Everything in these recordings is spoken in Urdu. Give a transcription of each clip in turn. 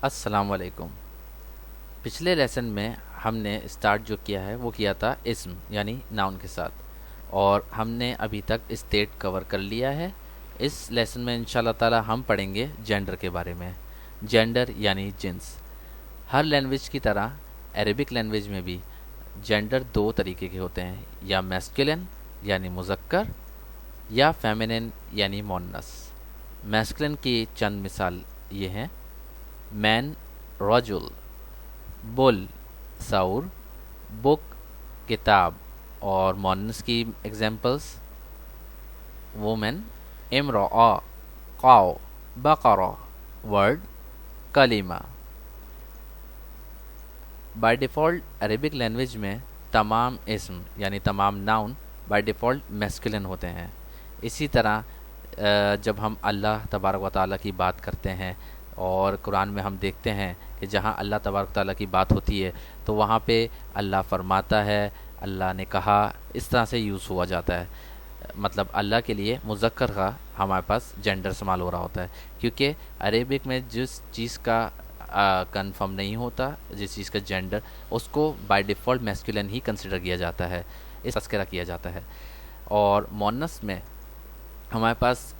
السلام علیکم۔ پچھلے لیسن میں ہم نے اسٹارٹ جو کیا ہے وہ کیا تھا اسم یعنی ناؤن کے ساتھ، اور ہم نے ابھی تک اسٹیٹ کور کر لیا ہے۔ اس لیسن میں انشاءاللہ تعالی ہم پڑھیں گے جینڈر کے بارے میں۔ جینڈر یعنی جنس۔ ہر لینگویج کی طرح عربک لینگویج میں بھی جینڈر دو طریقے کے ہوتے ہیں، یا میسکولن یعنی مذکر، یا فیمینن یعنی مونس۔ میسکولن کی چند مثال یہ ہیں: مین رجل، بل سور، بک کتاب، اور مونس کی ایگزامپلس: وومن، امرأة، قاو، بقرہ، ورڈ، کلمہ۔ بائی ڈیفالٹ عربک لینگویج میں تمام اسم یعنی تمام ناؤن بائی ڈیفالٹ میسکولن ہوتے ہیں۔ اسی طرح جب ہم اللہ تبارک و تعالیٰ کی بات کرتے ہیں، اور قرآن میں ہم دیکھتے ہیں کہ جہاں اللہ تبارک و تعالیٰ کی بات ہوتی ہے تو وہاں پہ اللہ فرماتا ہے، اللہ نے کہا، اس طرح سے یوز ہوا جاتا ہے۔ مطلب اللہ کے لیے مذکر کا ہمارے پاس جینڈر استعمال ہو رہا ہوتا ہے، کیونکہ عربک میں جس چیز کا کنفرم نہیں ہوتا، جس چیز کا جینڈر، اس کو by default masculine he consider کیا جاتا ہے، اس تذکرہ کیا جاتا ہے۔ اور مونس میں ہمارے پاس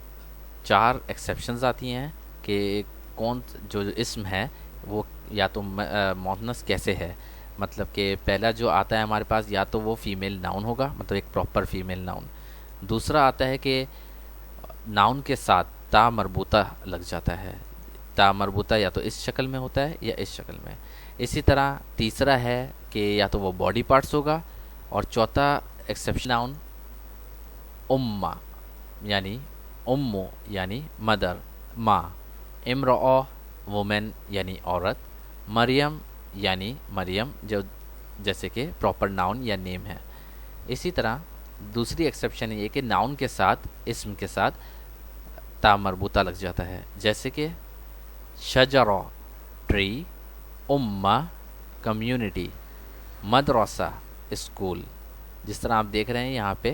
چار ایکسیپشنز آتی ہیں کہ کون جو اسم ہے وہ یا تو مونس کیسے ہے۔ مطلب کہ پہلا جو آتا ہے ہمارے پاس، یا تو وہ فیمیل ناؤن ہوگا، مطلب ایک پراپر فیمیل ناؤن۔ دوسرا آتا ہے کہ ناؤن کے ساتھ تا مربوطہ لگ جاتا ہے، تا مربوطہ یا تو اس شکل میں ہوتا ہے یا اس شکل میں۔ اسی طرح تیسرا ہے کہ یا تو وہ باڈی پارٹس ہوگا، اور چوتھا ایکسیپشن ناؤن امّا یعنی امو یعنی مدر، ماں۔ امرؤ وومن یعنی عورت، مریم یعنی مریم جو جیسے کہ پراپر ناؤن یا نیم ہے۔ اسی طرح دوسری ایکسیپشن یہ کہ ناؤن کے ساتھ اسم کے ساتھ تا مربوطہ لگ جاتا ہے، جیسے کہ شجرہ ٹری، امہ کمیونٹی، مدرسہ اسکول۔ جس طرح آپ دیکھ رہے ہیں یہاں پہ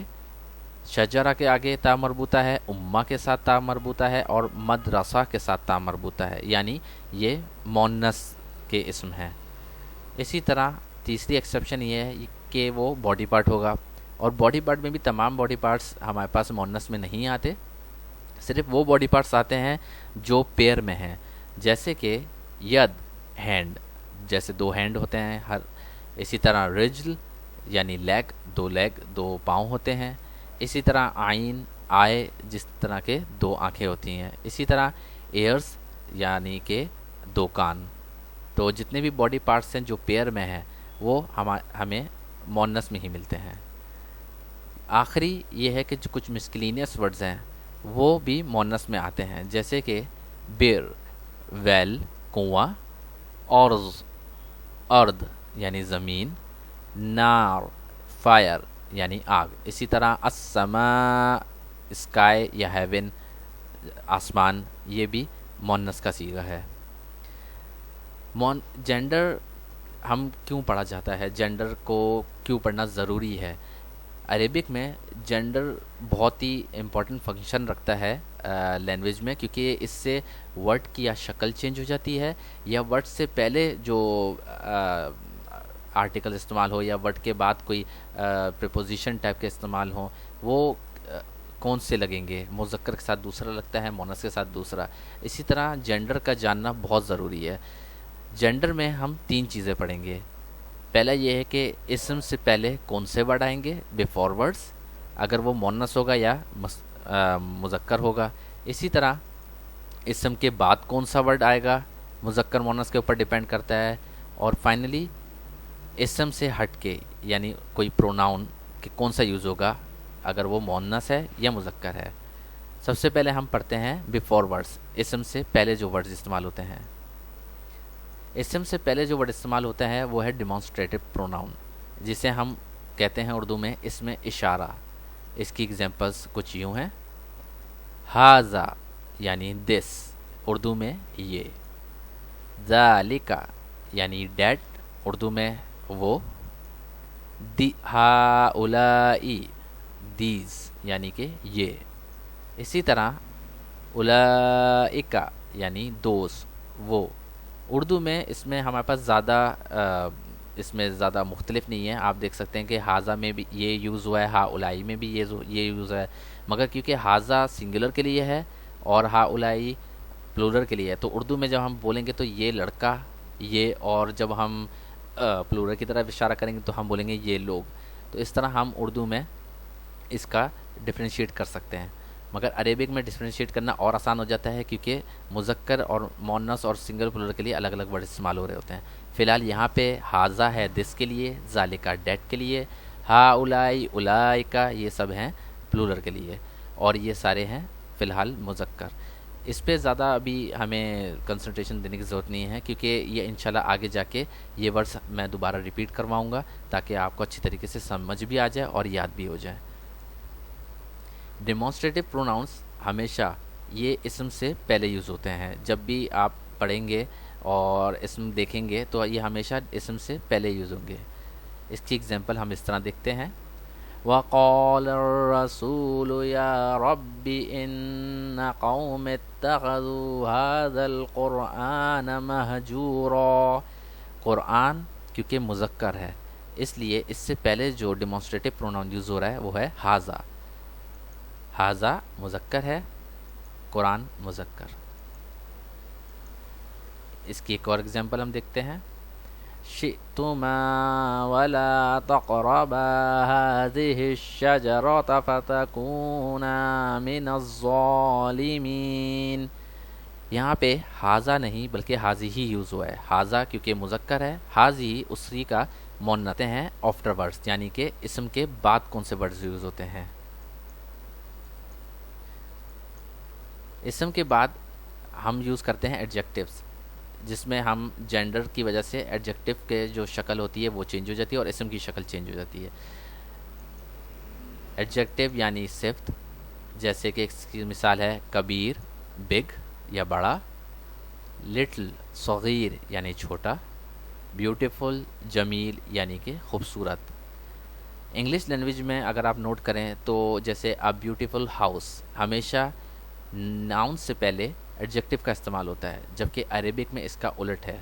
شجرہ کے آگے تا مربوطہ ہے، امہ کے ساتھ تا مربوطہ ہے، اور مدرسہ کے ساتھ تا مربوطہ ہے، یعنی یہ مونس کے اسم ہیں۔ اسی طرح تیسری ایکسیپشن یہ ہے کہ وہ باڈی پارٹ ہوگا، اور باڈی پارٹ میں بھی تمام باڈی پارٹس ہمارے پاس مونس میں نہیں آتے، صرف وہ باڈی پارٹس آتے ہیں جو پیر میں ہیں، جیسے کہ ید ہینڈ، جیسے دو ہینڈ ہوتے ہیں ہر۔ اسی طرح رجل یعنی لیگ، دو لیگ، دو پاؤں ہوتے ہیں۔ اسی طرح عین آئے، جس طرح کے دو آنکھیں ہوتی ہیں۔ اسی طرح ایئرس یعنی کہ دو کان۔ تو جتنے بھی باڈی پارٹس ہیں جو پیئر میں ہیں وہ ہمیں مونس میں ہی ملتے ہیں۔ آخری یہ ہے کہ جو کچھ مسکلینیس ورڈز ہیں وہ بھی مونس میں آتے ہیں، جیسے کہ بیر ویل کنواں، ارض ارد یعنی زمین، نار فائر یعنی آگ۔ اسی طرح السماء اسکائی یا ہیون آسمان، یہ بھی مونس کا صیغہ ہے۔ جینڈر ہم کیوں پڑھا جاتا ہے، جینڈر کو کیوں پڑھنا ضروری ہے؟ عربک میں جینڈر بہت ہی امپورٹنٹ فنکشن رکھتا ہے لینگویج میں، کیونکہ اس سے ورڈ کی یا شکل چینج ہو جاتی ہے، یا ورڈ سے پہلے جو آرٹیکل استعمال ہو یا ورڈ کے بعد کوئی پریپوزیشن ٹائپ کے استعمال ہوں، وہ کون سے لگیں گے، مذکر کے ساتھ دوسرا لگتا ہے، مونس کے ساتھ دوسرا۔ اسی طرح جینڈر کا جاننا بہت ضروری ہے۔ جینڈر میں ہم تین چیزیں پڑھیں گے۔ پہلا یہ ہے کہ اسم سے پہلے کون سے ورڈ آئیں گے، بیفور ورڈز، اگر وہ مونس ہوگا یا مذکر ہوگا۔ اسی طرح اسم کے بعد کون سا ورڈ آئے گا، مذکر مونس کے اوپر ڈیپینڈ کرتا ہے۔ اور فائنلی اسم سے ہٹ کے یعنی کوئی پروناؤن کہ کون سا یوز ہوگا، اگر وہ مونس ہے یا مذکر ہے۔ سب سے پہلے ہم پڑھتے ہیں بیفور ورڈز، اسم سے پہلے جو ورڈز استعمال ہوتے ہیں۔ اسم سے پہلے جو ورڈ استعمال ہوتا ہے وہ ہے ڈیمانسٹریٹو پروناؤن، جسے ہم کہتے ہیں اردو میں اسم اشارہ۔ اس کی ایگزامپلس کچھ یوں ہیں: ہاذا یعنی دس، اردو میں یہ۔ ذالک یعنی دیٹ، اردو میں وہ۔ ہؤلاء دیز یعنی کہ یہ۔ اسی طرح اولئک یعنی دوز، وہ۔ اردو میں اس میں ہمارے پاس اس میں زیادہ مختلف نہیں ہے. آپ دیکھ سکتے ہیں کہ حاذا میں بھی یہ یوز ہوا ہے, ہا اولائی میں بھی یہ یوز ہے, مگر کیونکہ حاذا سنگولر کے لیے ہے اور ہا اولائی پلورل کے لیے ہے, تو اردو میں جب ہم بولیں گے تو یہ لڑکا, یہ, اور جب ہم پلورل کی طرف اشارہ کریں گے تو ہم بولیں گے یہ لوگ. تو اس طرح ہم اردو میں اس کا ڈفرینشیٹ کر سکتے ہیں. مگر عربک میں ڈفرینشیٹ کرنا اور آسان ہو جاتا ہے کیونکہ مذکر اور مؤنث اور سنگل پلورل کے لیے الگ الگ ورڈ استعمال ہو رہے ہوتے ہیں. فی الحال یہاں پہ حاذا ہے دس کے لیے, ذالکا ڈیٹ کے لیے, ہا اولائی اولائکا یہ سب ہیں پلورل کے لیے, اور یہ سارے ہیں فی الحال مذکر. اس پہ زیادہ ابھی ہمیں کنسنٹریشن دینے کی ضرورت نہیں ہے کیونکہ یہ انشاءاللہ آگے جا کے یہ ورڈز میں دوبارہ ریپیٹ کرواؤں گا تاکہ آپ کو اچھی طریقے سے سمجھ بھی آ جائے اور یاد بھی ہو جائے. ڈیمونسٹریٹو پروناؤنس ہمیشہ یہ اسم سے پہلے یوز ہوتے ہیں. جب بھی آپ پڑھیں گے اور اسم دیکھیں گے تو یہ ہمیشہ اسم سے پہلے یوز ہوں گے. اس کی اگزامپل ہم اس طرح دیکھتے ہیں. وَقَالَ الرَّسُولُ يَا رَبِّ إِنَّ قَوْمِ اتَّخَذُوا هَذَا الْقُرْآنَ مَهْجُورًا. قرآن کیونکہ مذکر ہے اس لیے اس سے پہلے جو ڈیمونسٹریٹو پروناؤن یوز ہو رہا ہے وہ ہے حاذا. حاذا مذکر ہے, قرآن مذکر. اس کی ایک اور اگزامپل ہم دیکھتے ہیں. شئتما ولا تقربا هذه الشجرة فتكونا من الظالمين. یہاں پہ حاذا نہیں بلکہ حاذی ہی یوز ہوا ہے. حاذا کیونکہ مذکر ہے, حاذی اسی کا مؤنث ہیں آفٹر ورڈز, یعنی کہ اسم کے بعد کون سے ورڈز یوز ہوتے ہیں. اسم کے بعد ہم یوز کرتے ہیں ایڈجیکٹیوز, جس میں ہم جینڈر کی وجہ سے ایڈجیکٹیو کے جو شکل ہوتی ہے وہ چینج ہو جاتی ہے اور اسم کی شکل چینج ہو جاتی ہے. ایڈجیکٹیو یعنی صفت, جیسے کہ اس کی مثال ہے کبیر بگ یا بڑا, لٹل صغیر یعنی چھوٹا, بیوٹیفل جمیل یعنی کہ خوبصورت. انگلش لینگویج میں اگر آپ نوٹ کریں تو جیسے اے بیوٹیفل ہاؤس ہمیشہ ناؤن سے پہلے ایڈجیکٹیو کا استعمال ہوتا ہے, جبکہ عربک میں اس کا الٹ ہے.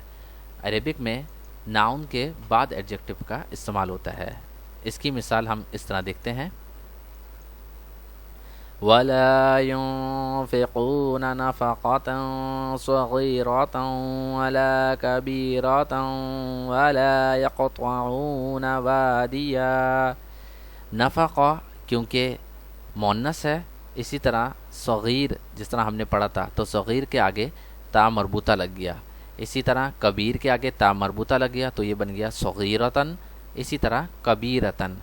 عربک میں ناؤن کے بعد ایڈجیکٹیو کا استعمال ہوتا ہے. اس کی مثال ہم اس طرح دیکھتے ہیں. وَلَا يُنْفِقُونَ نَفَقَةً صَغِيرَةً وَلَا كَبِيرَةً وَلَا يَقْطَعُونَ وَادِيًا. نفقہ کیونکہ مؤنث ہے, اسی طرح صغیر جس طرح ہم نے پڑھا تھا تو صغیر کے آگے تا مربوطہ لگ گیا, اسی طرح کبیر کے آگے تا مربوطہ لگ گیا تو یہ بن گیا صغیرتن, اسی طرح کبیرتن.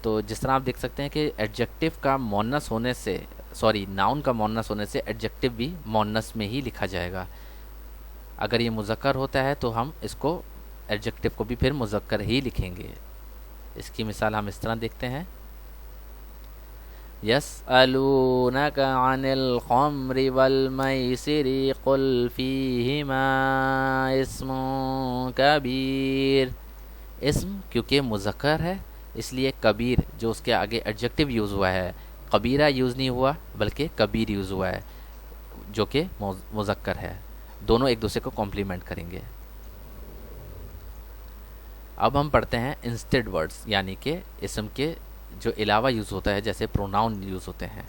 تو جس طرح آپ دیکھ سکتے ہیں کہ ایڈجیکٹیو کا مؤنث ہونے سے ناؤن کا مؤنث ہونے سے ایڈجیکٹیو بھی مؤنث میں ہی لکھا جائے گا. اگر یہ مذکر ہوتا ہے تو ہم اس کو ایڈجیکٹیو کو بھی پھر مذکر ہی لکھیں گے. اس کی مثال ہم اس طرح دیکھتے ہیں. يَسْأَلُونَكَ عَنِ الْخَمْرِ وَالْمَيْسِرِ قُلْ فِيهِمَا اسْمٌ كَبِيرٌ. اسم کیونکہ مذکر ہے اس لیے کبیر جو اس کے آگے ایڈجیکٹیو یوز ہوا ہے, کبیرہ یوز نہیں ہوا بلکہ کبیر یوز ہوا ہے جو کہ مذکر ہے. دونوں ایک دوسرے کو کمپلیمنٹ کریں گے. اب ہم پڑھتے ہیں انسٹیڈ ورڈز, یعنی کہ اسم کے جو علاوہ یوز ہوتا ہے, جیسے پروناؤن یوز ہوتے ہیں.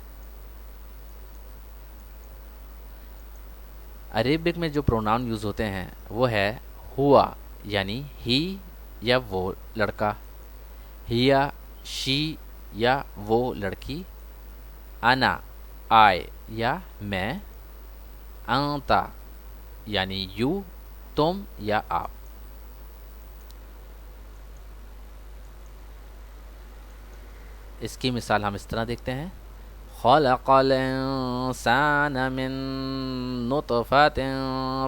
عربک میں جو پروناؤن یوز ہوتے ہیں وہ ہے ہوا یعنی ہی یا وہ لڑکا, ہیا شی یا وہ لڑکی, انا آئے یا میں, انتا یعنی یو تم یا آپ. اس کی مثال ہم اس طرح دیکھتے ہیں. خلق الانسان من نطفة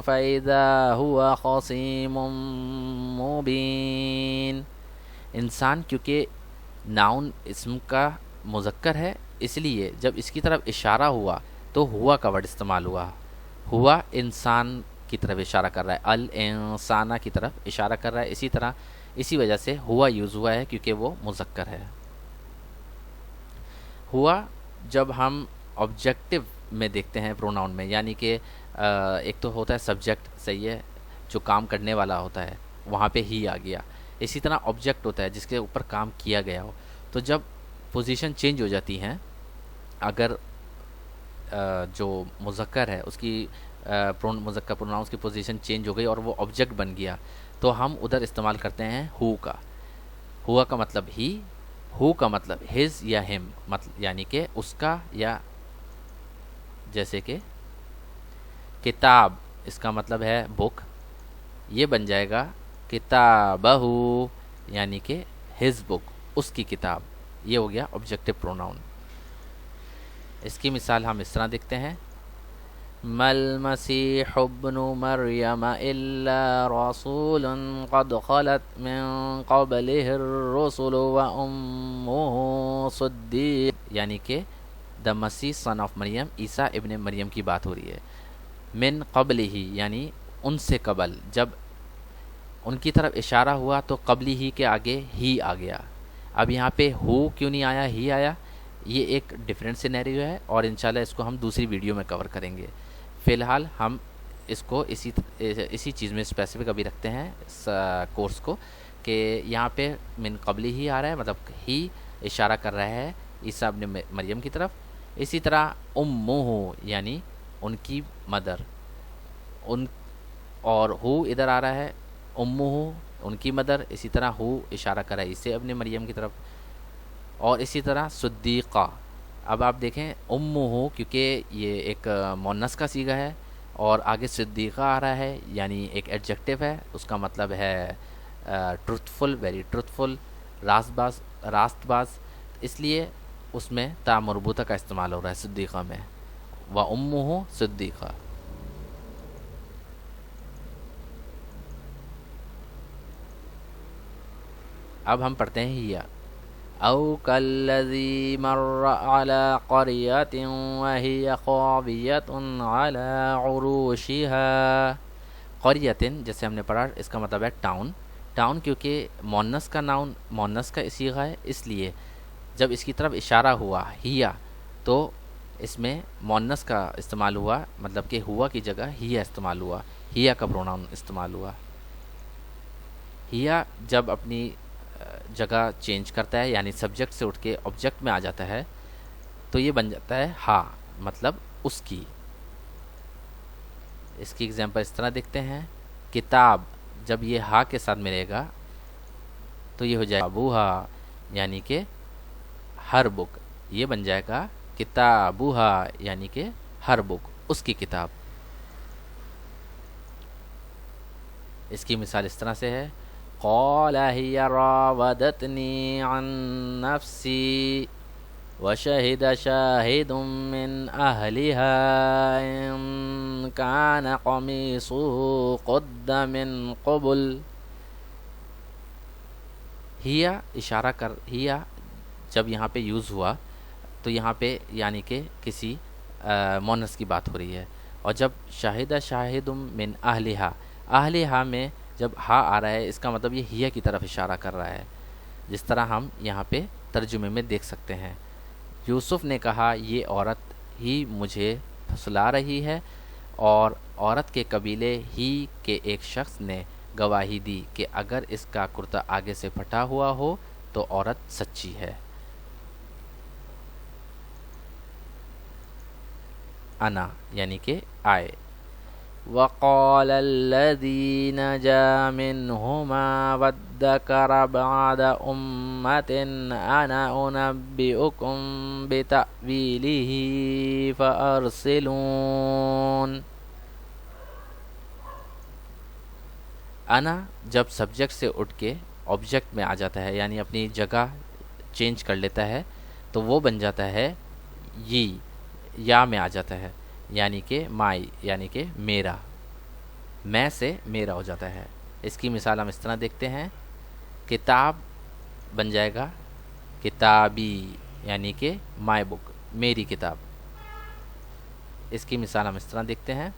فإذا هو خصيم مبين. انسان کیونکہ ناؤن اسم کا مذکر ہے اس لیے جب اس کی طرف اشارہ ہوا تو ہوا کا ورڈ استعمال ہوا. ہوا انسان کی طرف اشارہ کر رہا ہے, الانسانہ کی طرف اشارہ کر رہا ہے, اسی طرح اسی وجہ سے ہوا یوز ہوا ہے کیونکہ وہ مذکر ہے. ہوا جب ہم آبجیکٹیو میں دیکھتے ہیں پروناؤن میں, یعنی کہ ایک تو ہوتا ہے سبجیکٹ، صحیح ہے، جو کام کرنے والا ہوتا ہے، وہاں پہ ہی آ گیا. اسی طرح آبجیکٹ ہوتا ہے جس کے اوپر کام کیا گیا ہو. تو جب پوزیشن چینج ہو جاتی ہیں، اگر جو مذکر ہے اس کی مذکر پروناؤنس کی پوزیشن چینج ہو گئی اور وہ آبجیکٹ بن گیا، تو ہم ادھر استعمال کرتے ہیں ہو کا. ہوا کا مطلب ہی، ہو کا مطلب ہز یا ہم، مطلب یعنی کہ اس کا، یا جیسے کہ کتاب، اس کا مطلب ہے بک، یہ بن جائے گا کتابہ، یعنی کہ ہز بک، اس کی کتاب. یہ ہو گیا آبجیکٹو پروناؤن. اس کی مثال ہم اس طرح دیکھتے ہیں: مَا الْمَسِيحُ ابْنُ مَرْيَمَ إِلَّا رَسُولٌ قَدْ خَلَتْ مِن قَبْلِهِ الرُّسُلُ وَأُمُّهُ صِدِّيقَةٌ، یعنی کہ دا مسیح سن آف مریم، عیسیٰ ابن مریم کی بات ہو رہی ہے. من قبل ہی یعنی ان سے قبل، جب ان کی طرف اشارہ ہوا تو قبلی ہی کے آگے ہی آ گیا. اب یہاں پہ ہو کیوں نہیں آیا، ہی آیا؟ یہ ایک ڈفرینٹ سینیریو ہے اور انشاءاللہ اس کو ہم دوسری ویڈیو میں کور کریں گے. فی الحال ہم اس کو اسی چیز میں اسپیسیفک ابھی رکھتے ہیں اس کورس کو، کہ یہاں پہ من قبلی ہی آ رہا ہے، مطلب ہی اشارہ کر رہا ہے عیسیٰ ابن مریم کی طرف. اسی طرح امہ یعنی ان کی مدر، ان، اور ہو ادھر آ رہا ہے امہ ان کی مدر. اسی طرح ہو اشارہ کر رہا ہے عیسیٰ ابن مریم کی طرف. اور اسی طرح صدیقہ. اب آپ دیکھیں امہ کیونکہ یہ ایک مونس کا صیغہ ہے اور آگے صدیقہ آ رہا ہے، یعنی ایک ایڈجیکٹو ہے، اس کا مطلب ہے ٹروتھفل، ویری ٹروتھفل، راست باز. اس لیے اس میں تا مربوطہ کا استعمال ہو رہا ہے صدیقہ میں. و امہ صدیقہ. اب ہم پڑھتے ہیں ہیا. او کالذی مر علی قریۃ وہی خاویۃ علی عروشها. قریۃ جیسے ہم نے پڑھا، اس کا مطلب ہے ٹاؤن. ٹاؤن کیونکہ مونس کا ناؤن، مونس کا صیغہ ہے، اس لیے جب اس کی طرف اشارہ ہوا ہیا تو اس میں مونس کا استعمال ہوا، مطلب کہ ہوا کی جگہ ہیا استعمال ہوا، ہیا کا پروناؤن استعمال ہوا. ہیا جب اپنی جگہ چینج کرتا ہے، یعنی سبجیکٹ سے اٹھ کے آبجیکٹ میں آ جاتا ہے، تو یہ بن جاتا ہے ہا، مطلب اس کی. اس کی ایگزامپل اس طرح دیکھتے ہیں: کتاب جب یہ ہا کے ساتھ ملے گا تو یہ ہو جائے گا ابوہا، یعنی کہ ہر بک. یہ بن جائے گا کتابوہا، یعنی کہ ہر بک، اس کی کتاب. اس کی مثال اس طرح سے ہے: قال هي راودتني عن نفسي وشهد شاهد من أهلها إن كان قميصه قد من قبل. ہیا اشارہ کر، ہیا جب یہاں پہ یوز ہوا تو یہاں پہ یعنی کہ کسی مونس کی بات ہو رہی ہے. اور جب شاہدہ شاہد من اہلہا، اہلہا میں جب ہا آ رہا ہے، اس کا مطلب یہ ہیا کی طرف اشارہ کر رہا ہے، جس طرح ہم یہاں پہ ترجمے میں دیکھ سکتے ہیں. یوسف نے کہا یہ عورت ہی مجھے پھسلا رہی ہے، اور عورت کے قبیلے ہی کے ایک شخص نے گواہی دی کہ اگر اس کا کرتا آگے سے پھٹا ہوا ہو تو عورت سچی ہے. انا یعنی کہ آئے. وقال الذي نجا منهما وادكر بعد أمة أنا أنبئكم بتأويله فأرسلون. انا جب سبجیکٹ سے اٹھ کے آبجیکٹ میں آ جاتا ہے، یعنی اپنی جگہ چینج کر لیتا ہے، تو وہ بن جاتا ہے یہ، یا میں آ جاتا ہے، یعنی کہ مائی، یعنی کہ میرا، میں سے میرا ہو جاتا ہے. اس کی مثال ہم اس طرح دیکھتے ہیں: کتاب بن جائے گا کتابی، یعنی کہ مائی بک، میری کتاب. اس کی مثال ہم اس طرح دیکھتے ہیں: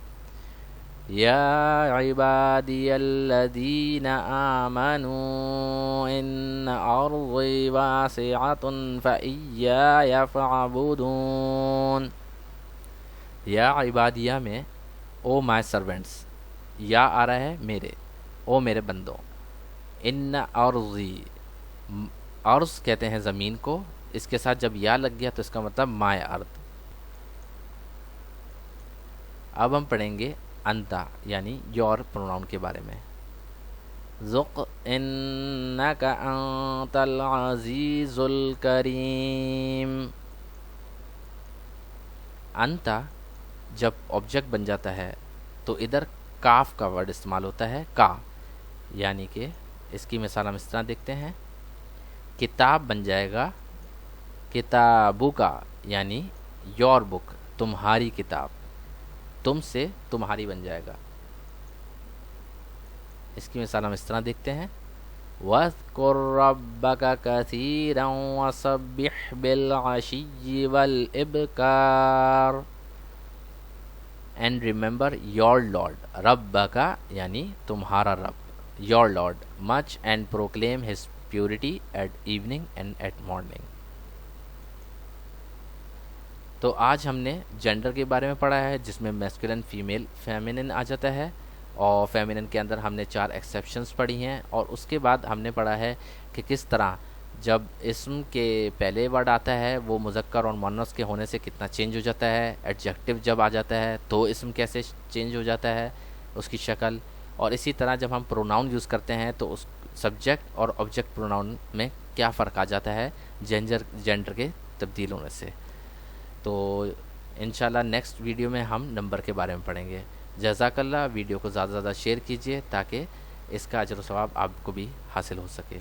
یا عبادی الذین آمنوا ان ارضی واسعۃ فإیای فاعبدون. یا عبادیہ میں او مائی سرونٹس، یا آ رہا ہے میرے، او میرے بندوں. ان ارضی، ارض کہتے ہیں زمین کو، اس کے ساتھ جب یا لگ گیا تو اس کا مطلب مائے ارض. اب ہم پڑھیں گے انتا یعنی یور پروناؤن کے بارے میں. ذق انک انت العزیز الکریم. انتا جب آبجیکٹ بن جاتا ہے تو ادھر کاف کا ورڈ استعمال ہوتا ہے، کا، یعنی کہ اس کی مثال ہم اس طرح دیکھتے ہیں. کتاب بن جائے گا کتابو کا، یعنی یور بک، تمہاری کتاب، تم سے تمہاری بن جائے گا. اس کی مثال ہم اس طرح دیکھتے ہیں. وَاذْكُرْ رَبَّكَ كَثِيرًا وَسَبِّحْ بِالْعَشِيِّ وَالْإِبْكَارِ. اینڈ ریممبر یور لارڈ، ربکا یعنی تمہارا رب، your Lord, much and proclaim his purity at evening and at morning. تو آج ہم نے جینڈر کے بارے میں پڑھا ہے، جس میں میسکولن، فیمیل، فیمینن آ جاتا ہے، اور فیمینن کے اندر ہم نے 4 ایکسیپشنز پڑھی ہیں. اور اس کے بعد ہم نے پڑھا ہے کہ کس طرح جب اسم کے پہلے ورڈ آتا ہے وہ مذکر اور مؤنث کے ہونے سے کتنا چینج ہو جاتا ہے، ایڈجیکٹو جب آ جاتا ہے تو اسم کیسے چینج ہو جاتا ہے اس کی شکل. اور اسی طرح جب ہم پروناؤن یوز کرتے ہیں تو اس سبجیکٹ اور آبجیکٹ پروناؤن میں کیا فرق آ جاتا ہے جینڈر کے تبدیل ہونے سے. تو انشاءاللہ نیکسٹ ویڈیو میں ہم نمبر کے بارے میں پڑھیں گے. جزاک اللہ. ویڈیو کو زیادہ سے زیادہ شیئر کیجیے تاکہ اس کا اجر و ثواب آپ کو بھی حاصل ہو سکے.